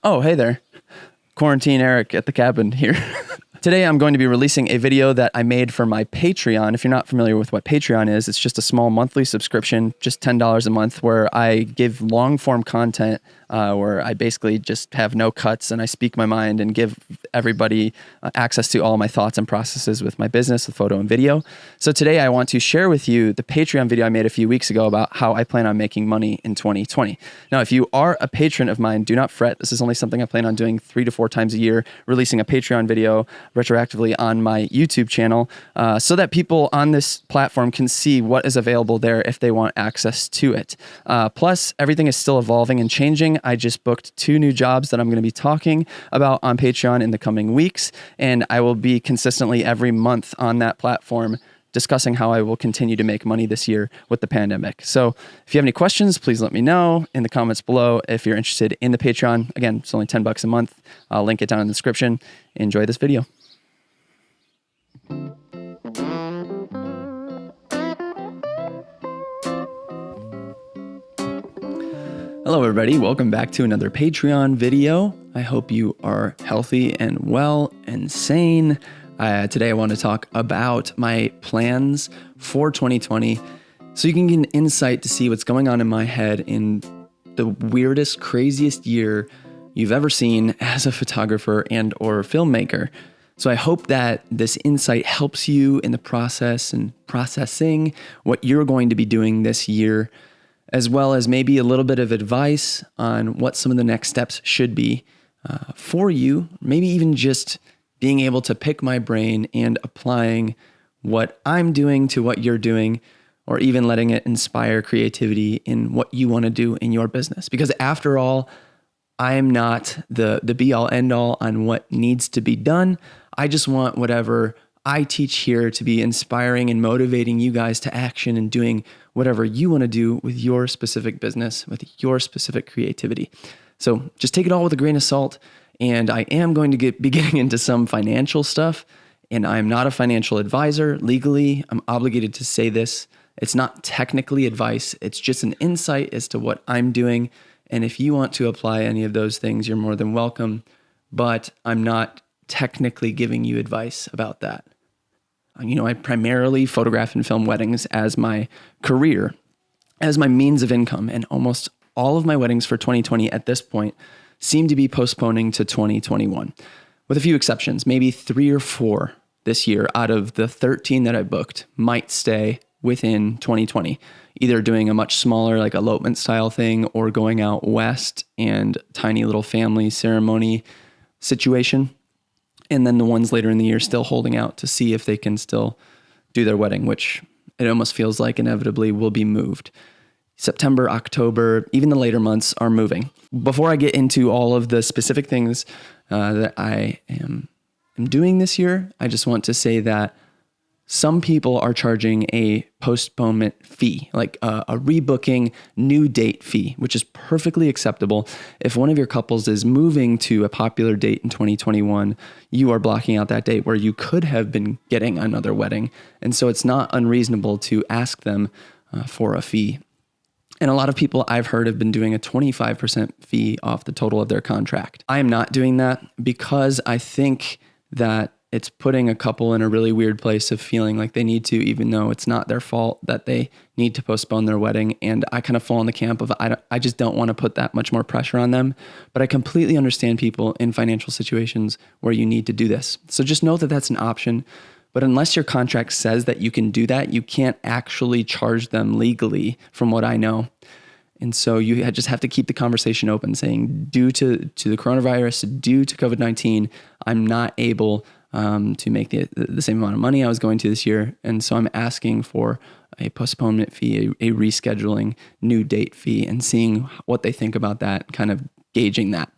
Oh, hey there. Quarantine Eric at the cabin here. Today I'm going to be releasing a video that I made for my Patreon. If you're not familiar with what Patreon is, it's just a small monthly subscription, just $10 a month, where I give long form content where I basically just have no cuts and I speak my mind and give everybody access to all my thoughts and processes with my business, with photo and video. So today I want to share with you the Patreon video I made a few weeks ago about how I plan on making money in 2020. Now, if you are a patron of mine, do not fret. This is only something I plan on doing 3 to 4 times a year, releasing a Patreon video retroactively on my YouTube channel so that people on this platform can see what is available there if they want access to it. Plus, everything is still evolving and changing. I just booked 2 new jobs that I'm going to be talking about on Patreon in the coming weeks, and I will be consistently every month on that platform discussing how I will continue to make money this year with the pandemic. So if you have any questions, please let me know in the comments below. If you're interested in the Patreon, again, it's only $10 a month. I'll link it down in the description. Enjoy this video. Hello everybody, welcome back to another Patreon video. I hope you are healthy and well and sane. Today I want to talk about my plans for 2020 so you can get an insight to see what's going on in my head in the weirdest, craziest year you've ever seen as a photographer and or filmmaker. So I hope that this insight helps you in the process and processing what you're going to be doing this year, as well as maybe a little bit of advice on what some of the next steps should be for you, maybe even just being able to pick my brain and applying what I'm doing to what you're doing, or even letting it inspire creativity in what you want to do in your business. Because after all, I'm not the be-all, end-all on what needs to be done. I just want whatever I teach here to be inspiring and motivating you guys to action and doing whatever you want to do with your specific business, with your specific creativity. So just take it all with a grain of salt. And I am going to be getting into some financial stuff, and I'm not a financial advisor. Legally, I'm obligated to say this. It's not technically advice. It's just an insight as to what I'm doing. And if you want to apply any of those things, you're more than welcome. But I'm not technically giving you advice about that. I primarily photograph and film weddings as my career, as my means of income. And almost all of my weddings for 2020 at this point seem to be postponing to 2021, with a few exceptions. Maybe 3 or 4 this year out of the 13 that I booked might stay within 2020, either doing a much smaller like elopement style thing or going out west and tiny little family ceremony situation. And then the ones later in the year still holding out to see if they can still do their wedding, which it almost feels like inevitably will be moved. September, October, even the later months are moving. Before I get into all of the specific things that I am doing this year, I just want to say that some people are charging a postponement fee, like a rebooking new date fee, which is perfectly acceptable. If one of your couples is moving to a popular date in 2021, you are blocking out that date where you could have been getting another wedding. And so it's not unreasonable to ask them for a fee. And a lot of people I've heard have been doing a 25% fee off the total of their contract. I am not doing that because I think that it's putting a couple in a really weird place of feeling like they need to, even though it's not their fault that they need to postpone their wedding. And I kind of fall in the camp of I just don't want to put that much more pressure on them. But I completely understand people in financial situations where you need to do this. So just know that that's an option. But unless your contract says that you can do that, you can't actually charge them legally, from what I know. And so you just have to keep the conversation open, saying, due to the coronavirus, due to COVID-19, I'm not able to make the same amount of money I was going to this year. And so I'm asking for a postponement fee, a rescheduling, new date fee, and seeing what they think about that, kind of gauging that.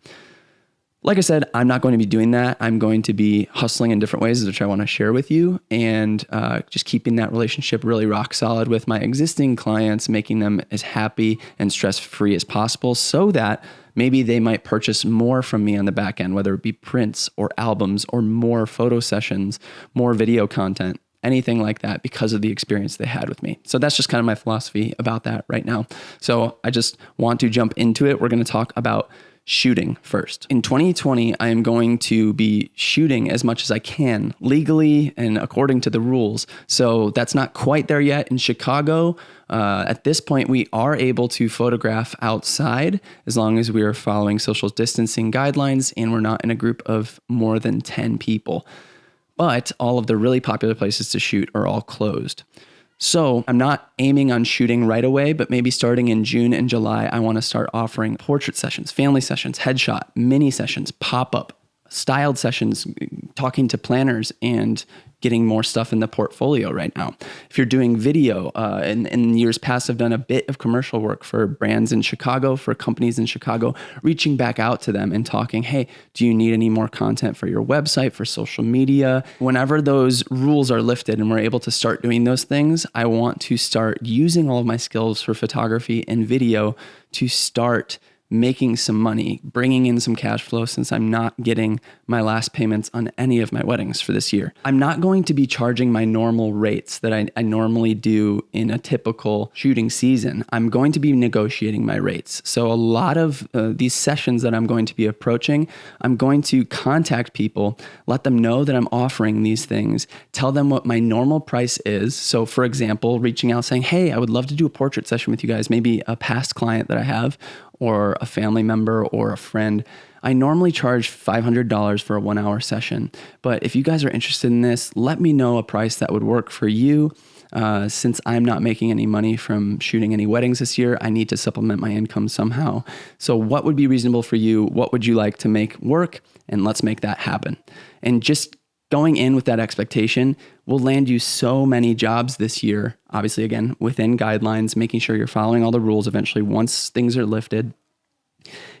Like I said, I'm not going to be doing that. I'm going to be hustling in different ways, which I want to share with you, and just keeping that relationship really rock solid with my existing clients, making them as happy and stress-free as possible so that maybe they might purchase more from me on the back end, whether it be prints or albums or more photo sessions, more video content, anything like that, because of the experience they had with me. So that's just kind of my philosophy about that right now. So I just want to jump into it. We're going to talk about shooting first. In 2020, I am going to be shooting as much as I can legally and according to the rules. So that's not quite there yet. In Chicago, at this point, we are able to photograph outside as long as we are following social distancing guidelines and we're not in a group of more than 10 people. But all of the really popular places to shoot are all closed. So I'm not aiming on shooting right away, but maybe starting in June and July, I want to start offering portrait sessions, family sessions, headshot, mini sessions, pop-up, styled sessions, talking to planners and getting more stuff in the portfolio right now. If you're doing video, in years past, I've done a bit of commercial work for brands in Chicago, for companies in Chicago, reaching back out to them and talking, hey, do you need any more content for your website, for social media? Whenever those rules are lifted and we're able to start doing those things, I want to start using all of my skills for photography and video to start making some money, bringing in some cash flow since I'm not getting my last payments on any of my weddings for this year. I'm not going to be charging my normal rates that I normally do in a typical shooting season. I'm going to be negotiating my rates. So a lot of these sessions that I'm going to be approaching, I'm going to contact people, let them know that I'm offering these things, tell them what my normal price is. So for example, reaching out saying, hey, I would love to do a portrait session with you guys, maybe a past client that I have, or a family member or a friend. I normally charge $500 for a 1 hour session. But if you guys are interested in this, let me know a price that would work for you. Since I'm not making any money from shooting any weddings this year, I need to supplement my income somehow. So what would be reasonable for you? What would you like to make work? And let's make that happen. And just going in with that expectation will land you so many jobs this year. Obviously, again, within guidelines, making sure you're following all the rules eventually once things are lifted,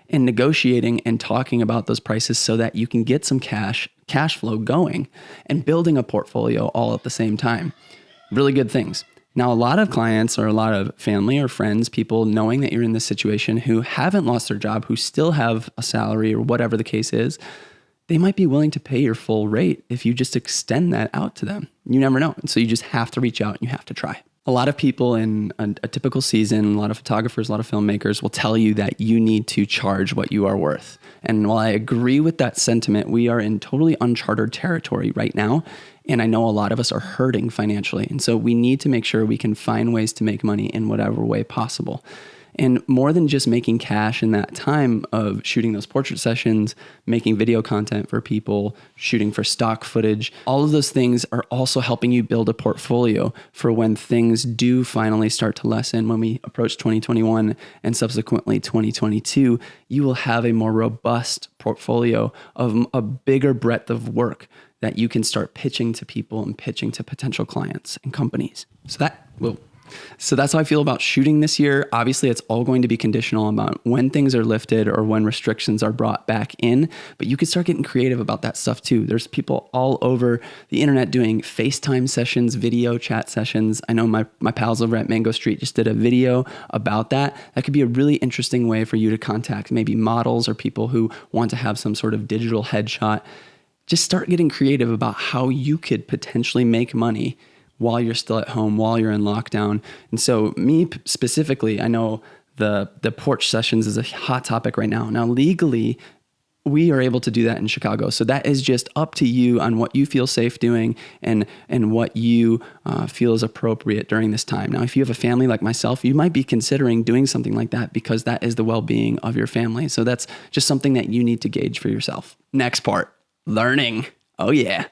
and negotiating and talking about those prices so that you can get some cash flow going and building a portfolio all at the same time. Really good things. Now, a lot of clients or a lot of family or friends, people knowing that you're in this situation who haven't lost their job, who still have a salary or whatever the case is, they might be willing to pay your full rate if you just extend that out to them. You never know. And so you just have to reach out and you have to try. A lot of people in a typical season, a lot of photographers, a lot of filmmakers will tell you that you need to charge what you are worth. And while I agree with that sentiment, we are in totally uncharted territory right now. And I know a lot of us are hurting financially. And so we need to make sure we can find ways to make money in whatever way possible. And more than just making cash in that time of shooting those portrait sessions, making video content for people, shooting for stock footage, all of those things are also helping you build a portfolio for when things do finally start to lessen. When we approach 2021 and subsequently 2022, you will have a more robust portfolio of a bigger breadth of work that you can start pitching to people and pitching to potential clients and companies. So that's how I feel about shooting this year. Obviously, it's all going to be conditional about when things are lifted or when restrictions are brought back in, but you can start getting creative about that stuff too. There's people all over the internet doing FaceTime sessions, video chat sessions. I know my pals over at Mango Street just did a video about that. That could be a really interesting way for you to contact maybe models or people who want to have some sort of digital headshot. Just start getting creative about how you could potentially make money while you're still at home, while you're in lockdown. And so me specifically, I know the porch sessions is a hot topic right now. Now, legally, we are able to do that in Chicago. So that is just up to you on what you feel safe doing and what you feel is appropriate during this time. Now, if you have a family like myself, you might be considering doing something like that because that is the well-being of your family. So that's just something that you need to gauge for yourself. Next part, learning. Oh yeah.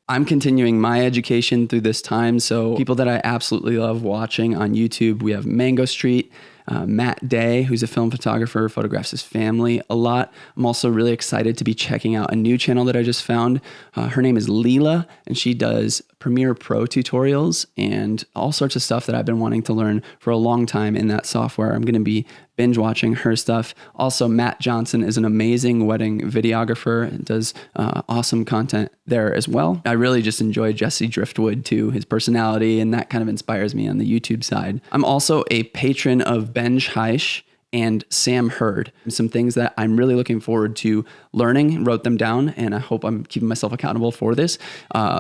I'm continuing my education through this time. So people that I absolutely love watching on YouTube, we have Mango Street, Matt Day, who's a film photographer, photographs his family a lot. I'm also really excited to be checking out a new channel that I just found. Her name is Leela, and she does Premiere Pro tutorials and all sorts of stuff that I've been wanting to learn for a long time in that software. I'm going to be binge watching her stuff. Also, Matt Johnson is an amazing wedding videographer and does awesome content there as well. I really just enjoy Jesse Driftwood too, his personality, and that kind of inspires me on the YouTube side. I'm also a patron of Benj Heish and Sam Hurd. Some things that I'm really looking forward to learning, wrote them down, and I hope I'm keeping myself accountable for this.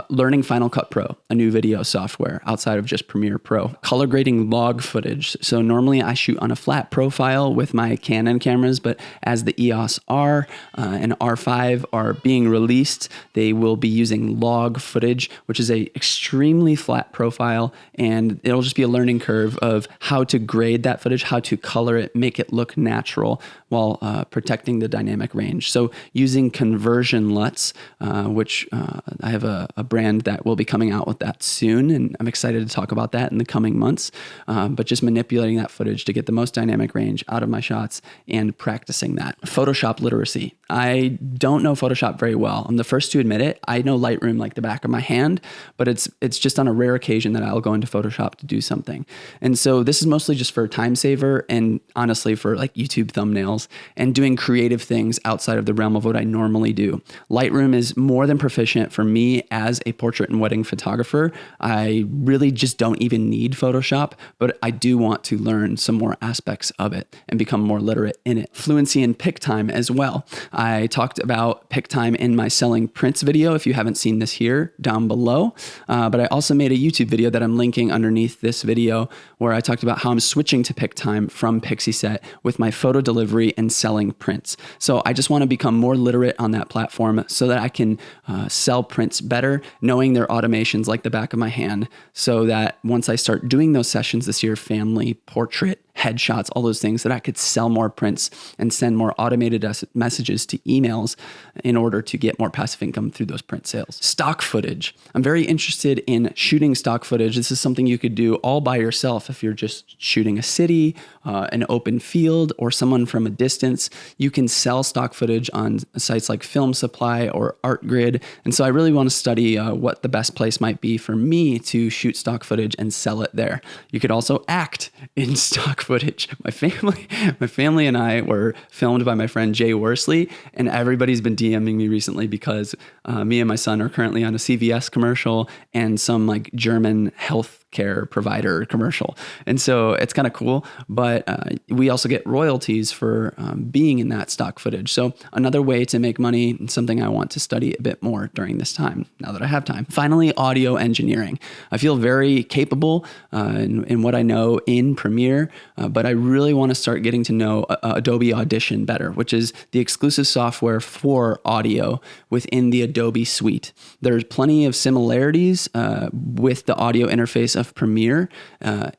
Learning Final Cut Pro, a new video software outside of just Premiere Pro. Color grading log footage. So normally I shoot on a flat profile with my Canon cameras, but as the EOS R and R5 are being released, they will be using log footage, which is a extremely flat profile, and it'll just be a learning curve of how to grade that footage, how to color it, make it look natural while protecting the dynamic range. So using conversion LUTs, which I have a brand that will be coming out with that soon, and I'm excited to talk about that in the coming months, but just manipulating that footage to get the most dynamic range out of my shots and practicing that. Photoshop literacy. I don't know Photoshop very well. I'm the first to admit it. I know Lightroom like the back of my hand, but it's just on a rare occasion that I'll go into Photoshop to do something. And so this is mostly just for a time saver and honestly for like YouTube thumbnails and doing creative things outside of the realm of what I normally do. Lightroom is more than proficient for me as a portrait and wedding photographer. I really just don't even need Photoshop, but I do want to learn some more aspects of it and become more literate in it. Fluency in pick time as well. I talked about pick time in my selling prints video. If you haven't seen this here, down below. But I also made a YouTube video that I'm linking underneath this video where I talked about how I'm switching to pick time from Pixieset with my photo delivery and selling prints. So I just want to become more literate on that platform so that I can sell prints better, knowing their automations like the back of my hand, so that once I start doing those sessions this year, family, portrait, headshots, all those things, that I could sell more prints and send more automated messages to emails in order to get more passive income through those print sales. Stock footage. I'm very interested in shooting stock footage. This is something you could do all by yourself if you're just shooting a city, an open field, or someone from a distance. You can sell stock footage on sites like Film Supply or ArtGrid. And so I really want to study what the best place might be for me to shoot stock footage and sell it there. You could also act in stock footage. My family and I were filmed by my friend Jay Worsley, and everybody's been DMing me recently because me and my son are currently on a CVS commercial and some like German healthcare provider commercial. And so it's kind of cool, but we also get royalties for being in that stock footage. So another way to make money, and something I want to study a bit more during this time, now that I have time. Finally, audio engineering. I feel very capable in what I know in Premiere, but I really want to start getting to know Adobe Audition better, which is the exclusive software for audio within the Adobe suite. There's plenty of similarities with the audio interface of Premiere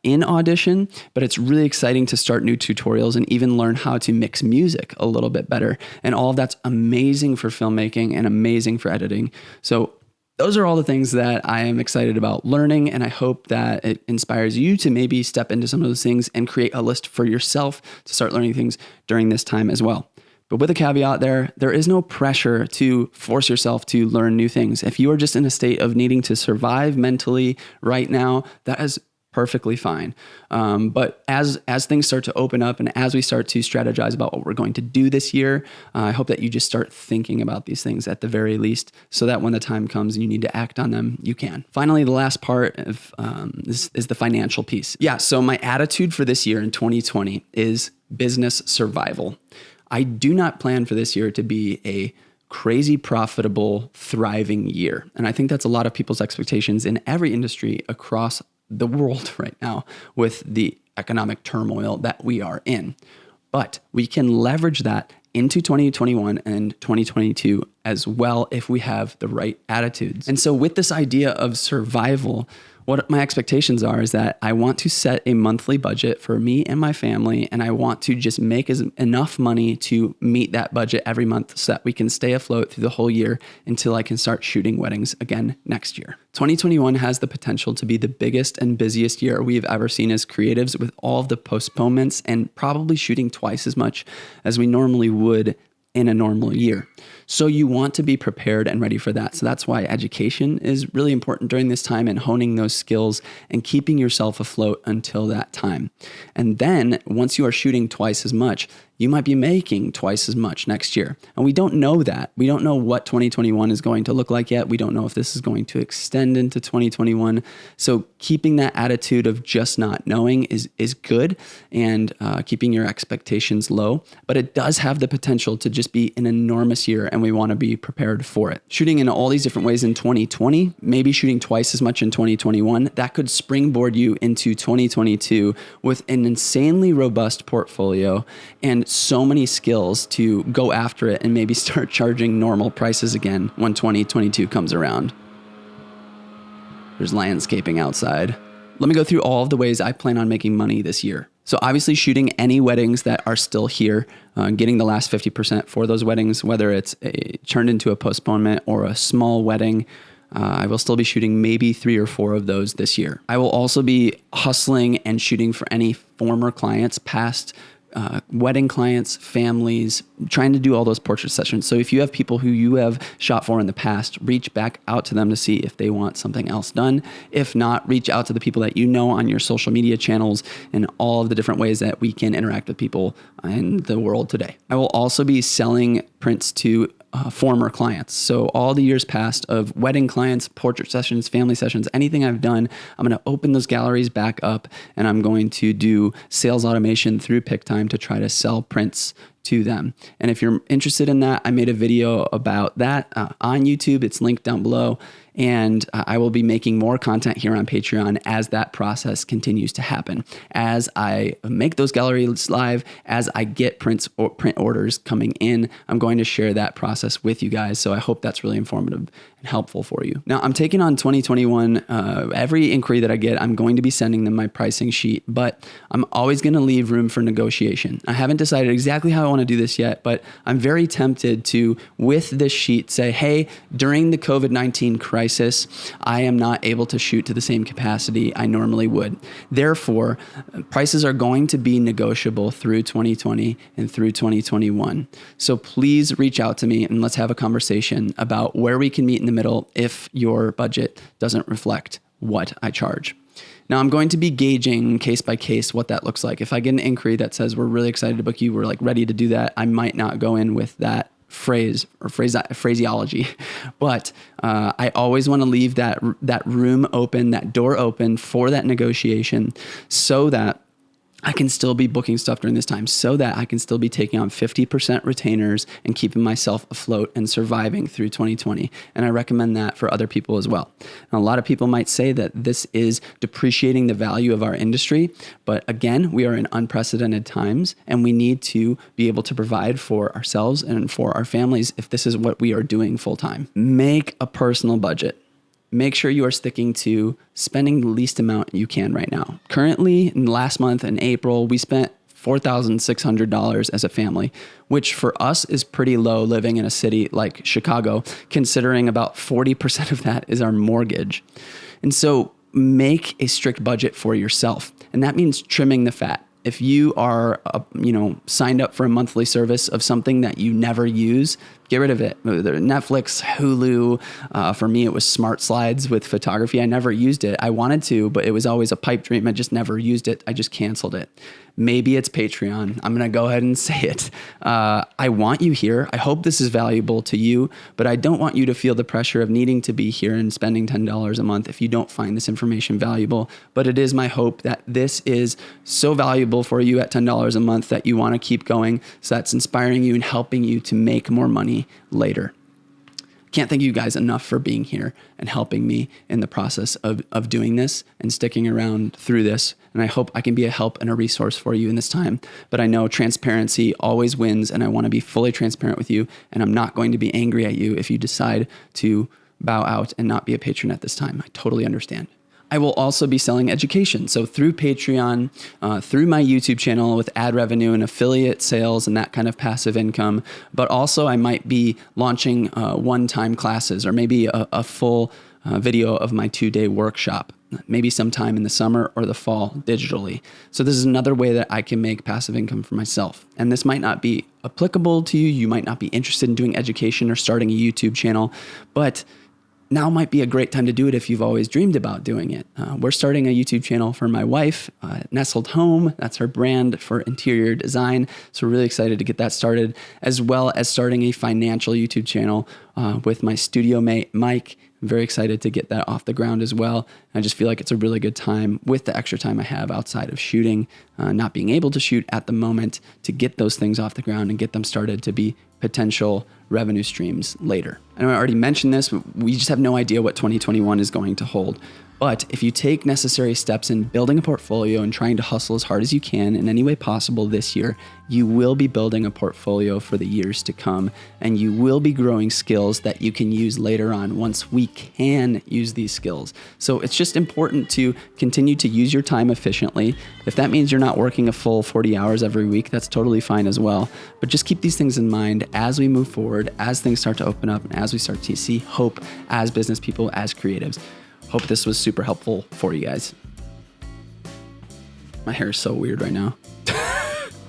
in Audition, but it's really exciting to start new tutorials and even learn how to mix music a little bit better. And all of that's amazing for filmmaking and amazing for editing. So those are all the things that I am excited about learning, and I hope that it inspires you to maybe step into some of those things and create a list for yourself to start learning things during this time as well. But with a caveat there is no pressure to force yourself to learn new things. If you are just in a state of needing to survive mentally right now, that is perfectly fine. But as things start to open up and as we start to strategize about what we're going to do this year, I hope that you just start thinking about these things at the very least, so that when the time comes and you need to act on them, you can. Finally, the last part of is the financial piece. Yeah, so my attitude for this year in 2020 is business survival. I do not plan for this year to be a crazy profitable, thriving year. And I think that's a lot of people's expectations in every industry across the world right now with the economic turmoil that we are in. But we can leverage that into 2021 and 2022 as well if we have the right attitudes. And so with this idea of survival, what my expectations are is that I want to set a monthly budget for me and my family, and I want to just make enough money to meet that budget every month so that we can stay afloat through the whole year until I can start shooting weddings again next year. 2021 has the potential to be the biggest and busiest year we've ever seen as creatives, with all of the postponements and probably shooting twice as much as we normally would in a normal year. So you want to be prepared and ready for that. So that's why education is really important during this time, and honing those skills and keeping yourself afloat until that time. And then once you are shooting twice as much, you might be making twice as much next year. And we don't know that. We don't know what 2021 is going to look like yet. We don't know if this is going to extend into 2021. So keeping that attitude of just not knowing is good, and keeping your expectations low. But it does have the potential to just be an enormous year, and we want to be prepared for it. Shooting in all these different ways in 2020, maybe shooting twice as much in 2021, that could springboard you into 2022 with an insanely robust portfolio and so many skills to go after it and maybe start charging normal prices again when 2022 comes around. There's landscaping outside. Let me go through all of the ways I plan on making money this year. So obviously shooting any weddings that are still here, getting the last 50% for those weddings, whether it's turned into a postponement or a small wedding. I will still be shooting maybe 3 or 4 of those this year. I will also be hustling and shooting for any former clients, past wedding clients, families, trying to do all those portrait sessions. So if you have people who you have shot for in the past, reach back out to them to see if they want something else done. If not, reach out to the people that you know on your social media channels and all of the different ways that we can interact with people in the world today. I will also be selling prints to former clients. So all the years past of wedding clients, portrait sessions, family sessions, anything I've done, I'm going to open those galleries back up, and I'm going to do sales automation through PickTime to try to sell prints to them. And if you're interested in that, I made a video about that on YouTube. It's linked down below. And I will be making more content here on Patreon as that process continues to happen. As I make those galleries live, as I get print orders coming in, I'm going to share that process with you guys. So I hope that's really informative and helpful for you. Now, I'm taking on 2021. Every inquiry that I get, I'm going to be sending them my pricing sheet, but I'm always going to leave room for negotiation. I haven't decided exactly how I want to do this yet, but I'm very tempted to, with this sheet, say, hey, during the COVID-19 crisis, I am not able to shoot to the same capacity I normally would. Therefore, prices are going to be negotiable through 2020 and through 2021. So please reach out to me and let's have a conversation about where we can meet in the middle if your budget doesn't reflect what I charge. Now, I'm going to be gauging case by case what that looks like. If I get an inquiry that says we're really excited to book you, we're like ready to do that, I might not go in with that phraseology, but I always want to leave that room open, that door open for that negotiation, so that I can still be booking stuff during this time, so that I can still be taking on 50% retainers and keeping myself afloat and surviving through 2020. And I recommend that for other people as well. And a lot of people might say that this is depreciating the value of our industry, but again, we are in unprecedented times, and we need to be able to provide for ourselves and for our families if this is what we are doing full time. Make a personal budget. Make sure you are sticking to spending the least amount you can right now. Currently, in last month in April, we spent $4,600 as a family, which for us is pretty low living in a city like Chicago, considering about 40% of that is our mortgage. And so make a strict budget for yourself. And that means trimming the fat. If you are, signed up for a monthly service of something that you never use, get rid of it. Netflix, Hulu. For me, it was Smart Slides with photography. I never used it. I wanted to, but it was always a pipe dream. I just never used it. I just canceled it. Maybe it's Patreon. I'm going to go ahead and say it. I want you here. I hope this is valuable to you, but I don't want you to feel the pressure of needing to be here and spending $10 a month if you don't find this information valuable. But it is my hope that this is so valuable for you at $10 a month that you want to keep going. So that's inspiring you and helping you to make more money later. Can't thank you guys enough for being here and helping me in the process of doing this and sticking around through this. And I hope I can be a help and a resource for you in this time. But I know transparency always wins, and I want to be fully transparent with you. And I'm not going to be angry at you if you decide to bow out and not be a patron at this time. I totally understand. I will also be selling education. So through Patreon, through my YouTube channel with ad revenue and affiliate sales and that kind of passive income. But also I might be launching one-time classes, or maybe a full video of my 2-day workshop, maybe sometime in the summer or the fall digitally. So this is another way that I can make passive income for myself. And this might not be applicable to you. You might not be interested in doing education or starting a YouTube channel, but now might be a great time to do it if you've always dreamed about doing it. We're starting a YouTube channel for my wife, Nestled Home. That's her brand for interior design. So we're really excited to get that started, as well as starting a financial YouTube channel with my studio mate, Mike. I'm very excited to get that off the ground as well. I just feel like it's a really good time with the extra time I have outside of shooting, not being able to shoot at the moment, to get those things off the ground and get them started to be potential revenue streams later. I know I already mentioned this, but we just have no idea what 2021 is going to hold. But if you take necessary steps in building a portfolio and trying to hustle as hard as you can in any way possible this year, you will be building a portfolio for the years to come, and you will be growing skills that you can use later on once we can use these skills. So it's just important to continue to use your time efficiently. If that means you're not working a full 40 hours every week, that's totally fine as well. But just keep these things in mind as we move forward, as things start to open up, and as we start to see hope as business people, as creatives. Hope this was super helpful for you guys. My hair is so weird right now.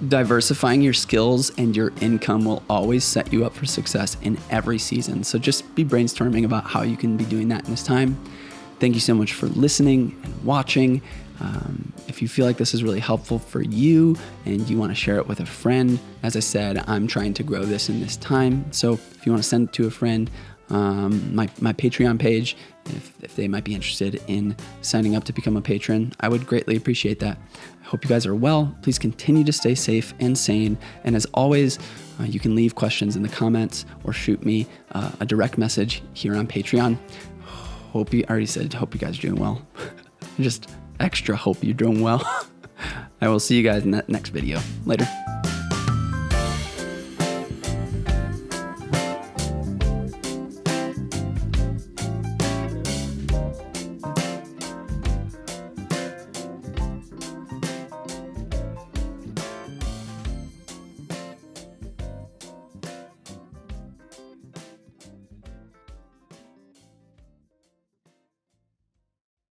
Diversifying your skills and your income will always set you up for success in every season. So just be brainstorming about how you can be doing that in this time. Thank you so much for listening and watching. If you feel like this is really helpful for you and you want to share it with a friend, as I said, I'm trying to grow this in this time. So if you want to send it to a friend, my Patreon page, if they might be interested in signing up to become a patron, I would greatly appreciate that. I hope you guys are well. Please continue to stay safe and sane. And as always, you can leave questions in the comments or shoot me a direct message here on Patreon. Hope you guys are doing well. Just extra hope you're doing well. I will see you guys in that next video. Later.